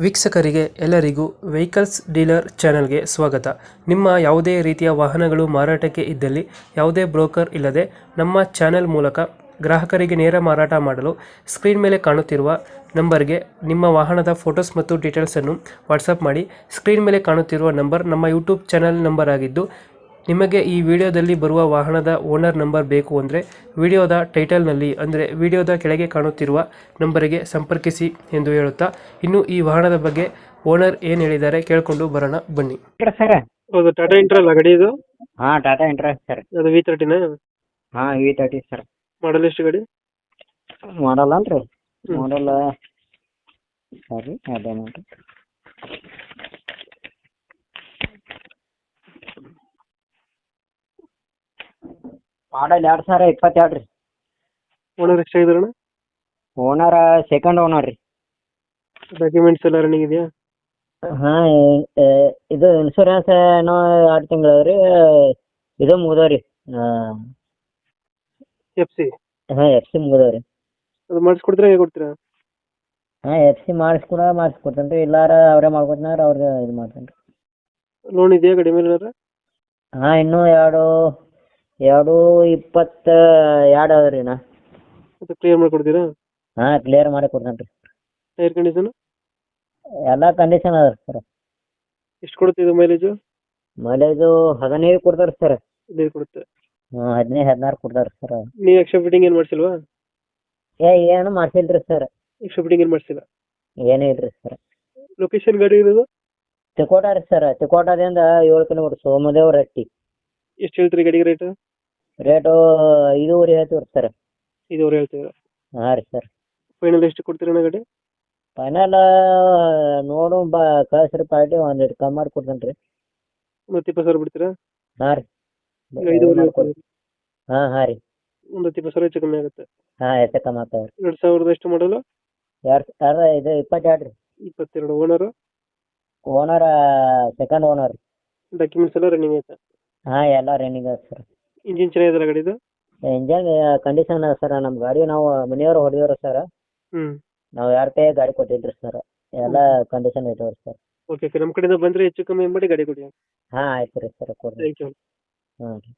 ವೀಕ್ಷಕರಿಗೆ ಎಲ್ಲರಿಗೂ vehicles dealer ಚಾನೆಲ್ಗೆ ಸ್ವಾಗತ. ನಿಮ್ಮ ಯಾವುದೇ ರೀತಿಯ ವಾಹನಗಳು ಮಾರಾಟಕ್ಕೆ ಇದ್ದಲ್ಲಿ ಯಾವುದೇ ಬ್ರೋಕರ್ ಇಲ್ಲದೆ ನಮ್ಮ ಚಾನೆಲ್ ಮೂಲಕ ಗ್ರಾಹಕರಿಗೆ ನೇರ ಮಾರಾಟ ಮಾಡಲು ಸ್ಕ್ರೀನ್ ಮೇಲೆ ಕಾಣುತ್ತಿರುವ ನಂಬರ್ಗೆ ನಿಮ್ಮ ವಾಹನದ ಫೋಟೋಸ್ ಮತ್ತು ಡೀಟೇಲ್ಸನ್ನು ವಾಟ್ಸಪ್ ಮಾಡಿ. ಸ್ಕ್ರೀನ್ ಮೇಲೆ ಕಾಣುತ್ತಿರುವ ನಂಬರ್ ನಮ್ಮ ಯೂಟ್ಯೂಬ್ ಚಾನೆಲ್ ನಂಬರ್ ಆಗಿದ್ದು, ನಿಮಗೆ ಈ ವಿಡಿಯೋದಲ್ಲಿ ಬರುವ ವಾಹನದ ಓನರ್ ನಂಬರ್ ಬೇಕು ಅಂದರೆ ವಿಡಿಯೋದ ಟೈಟಲ್ನಲ್ಲಿ ಅಂದರೆ ವಿಡಿಯೋದ ಕೆಳಗೆ ಕಾಣುತ್ತಿರುವ ನಂಬರಿಗೆ ಸಂಪರ್ಕಿಸಿ ಎಂದು ಹೇಳುತ್ತಾ, ಇನ್ನು ಈ ವಾಹನದ ಬಗ್ಗೆ ಓನರ್ ಏನು ಹೇಳಿದ್ದಾರೆ ಕೇಳಿಕೊಂಡು ಬರೋಣ ಬನ್ನಿ. ಸರ್ ಹೌದು, ಟಾಟಾ ಇಂಟ್ರಲ್ಲ ಗಾಡಿ ಇದು? ಹಾಂ ಟಾಟಾ ಇಂಟ್ರೆಸ್ಟ್ ಸರ್. ಅದು V30ನಾ? ಹಾಂ V30 ಸರ್. ಮಾಡಲ್ ಎಷ್ಟು ಗಾಡಿ? ಮಾಡಲ್ಲ ಅಲ್ರಿ ಮಾಡಲ್ಲ ಸರಿ ಅದೇ ನೋಡ್ರಿ. ಮಾಡಲ್ 2022 ರೀ. ಓನರ್ ಎಷ್ಟಾಗಿದಾರಣ? ಓನರ್ ಸೆಕೆಂಡ್ ಓನರ್ ರೀ. ಡಾಕ್ಯುಮೆಂಟ್ಸ್ ಎಲ್ಲ ರನ್ನಿಂಗ್ ಇದೆಯಾ? ಹಾಂ ಇದು ಇನ್ಶೂರೆನ್ಸ್ ಏನೋ 2 ತಿಂಗಳು ರೀ. ಇದು ಮುಗಿದವ್ರಿ. FC ಹಾಂ FC ಮುಗಿದವ್ರಿ. ಅದು ಮಾಡಿಸ್ಕೊಡ್ತೀರಾ, ಹೇಗೆ ಕೊಡ್ತೀರಾ? ಹಾಂ FC ಮಾಡಿಸ್ಕೊಡ್ತೇನೆ ರೀ. ಇಲ್ಲಾರ ಅವರೇ ಮಾಡ್ಕೊತಾರ, ಅವ್ರಿಗೆ ಇದು ಮಾಡ್ತೇನೆ ರೀ. ಲೋನ್ ಇದೆಯಾ ಗಾಡಿ ಮೇಲೆ ಏನಾರ? ಹಾಂ ಇನ್ನೂ 222 ಅದ ರೀ ನಾ. ಮತ್ತೆ ಕ್ಲಿಯರ್ ಮಾಡಿಕೊಡ್ತೀರಾ? ಹಾಂ ಕ್ಲಿಯರ್ ಮಾಡಿ ಕೊಡ್ತೇನೆ ರೀ. ಟೈರ್ ಕಂಡೀಷನ್ ಎಲ್ಲ ಕಂಡೀಷನ್ ಅದ ಸರ್. ಎಷ್ಟು ಕೊಡುತ್ತೆ ಇದು ಮೈಲೇಜು? ಮೈಲೇಜು 15 ಕೊಡ್ತಾರೆ ಸರ್. 15 ಕೊಡುತ್ತೆ. ಹಾಂ 15-16 ಕೊಡ್ತಾರೆ ಸರ್. ನೀವು ಎಕ್ಸ್ಟ್ರಾ ಫಿಟ್ಟಿಂಗ್ ಏನು ಮಾಡಿಸಿಲ್ವಾ? ಏನು ಮಾಡ್ಸಿಲ್ಲ ರೀ ಸರ್. ಎಕ್ಸ್ಟ್ರಾ ಫಿಟ್ಟಿಂಗ್ ಏನು ಮಾಡಿಸಿಲ್ಲ? ಏನೂ ಇಲ್ಲ ರೀ ಸರ್. ಲೊಕೇಶನ್ ಗಾಡಿ ಇರೋದು? ತಿಕೋಟ ರೀ ಸರ್. ತಿಕೋಟದಿಂದ 7 ಕಿಲೋಮೀಟ್ರ್ ಸೋಮದೇವ್ ರಟ್ಟಿ. ಎಷ್ಟು ಹೇಳ್ತೀರಿ ಗಾಡಿಗೆ ರೇಟು? ರೇಟು 5.5 ಹೇಳ್ತೀವಿ ಸರ್. 5.5 ಹೇಳ್ತೀರಾ? ಹಾಂ ರೀ ಸರ್. ಫೈನಲ್ ಎಷ್ಟು ಕೊಡ್ತೀರಣ್ಣ ಗಾಡಿ? ಫೈನಲ್ ನೋಡು ಕಳಿಸ್ರಿ ಪಾರ್ಟಿ, ಒಂದಿಟ್ಟು ಕಮ್ಮಿ ಮಾಡಿ ಕೊಡ್ತೇನೆ ರೀ. ಒಂದು 20,000 ಬಿಡ್ತೀರಾ? ಹಾಂ ರೀ. ಈಗ 5.5 ಹಾಂ ಹಾಂ ರೀ. ಒಂದು 20,000 ಹೆಚ್ಚು ಕಮ್ಮಿ ಆಗುತ್ತೆ. ಹಾಂ ಹೆಚ್ಚು ಕಮ್ಮಿ ಆಗ್ತಾವೆ ರೀ. 2000 ಎಷ್ಟು ಮಾಡಲು? 22 ರೀ. 22. Owner? Owner second owner. Documents ಎಲ್ಲ ರನ್ನಿಂಗ್ ಆಯ್ತಾ? ಹಾಂ ಎಲ್ಲ ರನ್ನಿಂಗ್ ಅದ ಸರ್. ಇಂಜಿನ್ ಚೆನ್ನಾಗಿದೆಯಲ್ಲ ಗಾಡಿದು? ಇಂಜನ್ ಕಂಡೀಷನ್ ಅದ ಸರ್. ನಮ್ಮ ಗಾಡಿ ನಾವು ಮನೆಯವ್ರು ಹೊಡೆದವ್ರು ಸರ್. ನಾವು ಯಾರ ಕೈ ಗಾಡಿ ಕೊಟ್ಟಿದ್ರಿ ಸರ್. ಎಲ್ಲ ಕಂಡೀಷನ್ ಐತವ್ರಿ ಸರ್. ಓಕೆ, ನಮ್ಮ ಕಡೆಯಿಂದ ಬಂದರೆ ಹೆಚ್ಚು ಕಮ್ಮಿ ಮಾಡಿ ಗಾಡಿ ಕೊಡಿ. ಹಾಂ ಆಯ್ತು ರೀ ಸರ್, ಕೊಡ್ರಿ. Thank you. ಹಾಂ ರೀ.